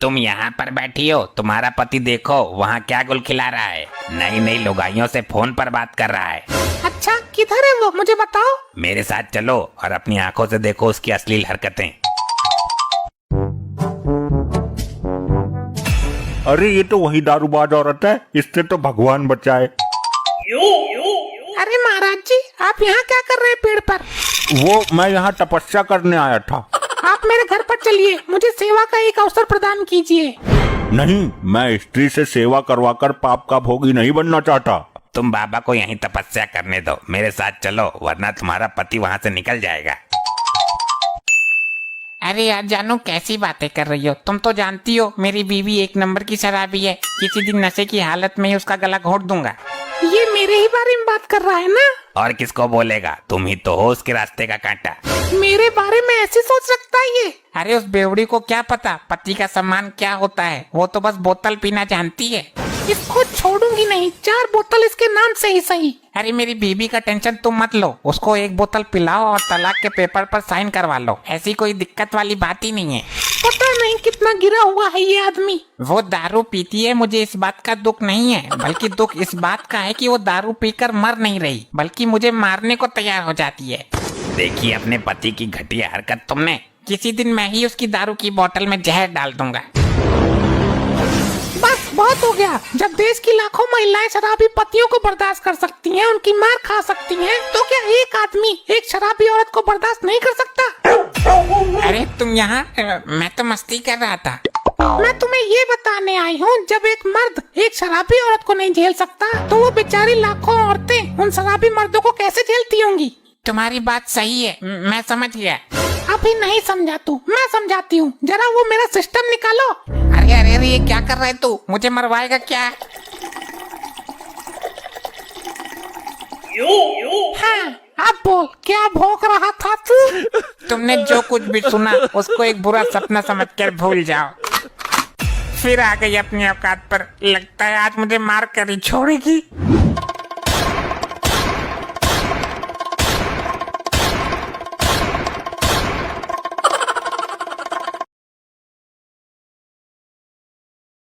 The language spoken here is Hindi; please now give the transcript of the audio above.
तुम यहाँ पर बैठी हो, तुम्हारा पति देखो वहाँ क्या गुल खिला रहा है, नई नई लुगाइयों से फोन पर बात कर रहा है। अच्छा किधर है वो, मुझे बताओ। मेरे साथ चलो और अपनी आंखों से देखो उसकी अश्लील हरकतें। अरे ये तो वही दारूबाज औरत है, इससे तो भगवान बचाए। अरे महाराज जी, आप यहाँ क्या कर रहे हैं पेड़ पर? वो मैं यहाँ तपस्या करने आया था। आप मेरे घर पर चलिए, मुझे सेवा का एक अवसर प्रदान कीजिए। नहीं, मैं स्त्री से सेवा करवाकर पाप का भोगी नहीं बनना चाहता। तुम बाबा को यहीं तपस्या करने दो, मेरे साथ चलो वरना तुम्हारा पति वहाँ से निकल जाएगा। अरे यार जानू, कैसी बातें कर रही हो? तुम तो जानती हो मेरी बीवी एक नंबर की शराबी है, किसी दिन नशे की हालत में ही उसका गला घोट दूंगा। ये मेरे ही बारे में बात कर रहा है ना? और किसको बोलेगा, तुम ही तो हो उसके रास्ते का कांटा। मेरे बारे में ऐसे सोच सकता है ये? अरे उस बेवड़ी को क्या पता पति का सम्मान क्या होता है, वो तो बस बोतल पीना जानती है। इसको छोड़ूंगी नहीं, 4 बोतल इसके नाम से ही सही। अरे मेरी बीबी का टेंशन तुम मत लो, उसको 1 बोतल पिलाओ और तलाक के पेपर पर साइन करवा लो, ऐसी कोई दिक्कत वाली बात ही नहीं है। पता नहीं कितना गिरा हुआ है ये आदमी। वो दारू पीती है, मुझे इस बात का दुख नहीं है, बल्कि दुख इस बात का है कि वो दारू पीकर मर नहीं रही, बल्कि मुझे मारने को तैयार हो जाती है। देखिए अपने पति की घटिया हरकत तुमने। किसी दिन मैं ही उसकी दारू की बोतल में जहर डाल दूंगा। बस बहुत हो गया। जब देश की लाखों महिलाएं शराबी पतियों को बर्दाश्त कर सकती हैं, उनकी मार खा सकती हैं, तो क्या एक आदमी एक शराबी औरत को बर्दाश्त नहीं कर सकता? अरे तुम यहाँ, मैं तो मस्ती कर रहा था। मैं तुम्हें ये बताने आई हूँ, जब एक मर्द एक शराबी औरत को नहीं झेल सकता, तो वो बेचारी लाखों औरतें उन शराबी मर्दों को कैसे झेलती होंगी? तुम्हारी बात सही है, मैं समझ गया। अभी नहीं समझा तू, मैं समझाती हूँ, जरा वो मेरा सिस्टम निकालो। अरे अरे अरे, ये क्या कर रहा है तू? मुझे मरवाएगा क्या? हाँ, अब बोल, क्या भौंक रहा था तू? तुमने जो कुछ भी सुना उसको एक बुरा सपना समझकर भूल जाओ। फिर आ गई अपनी औकात पर, लगता है आज मुझे मार कर ही छोड़ेगी।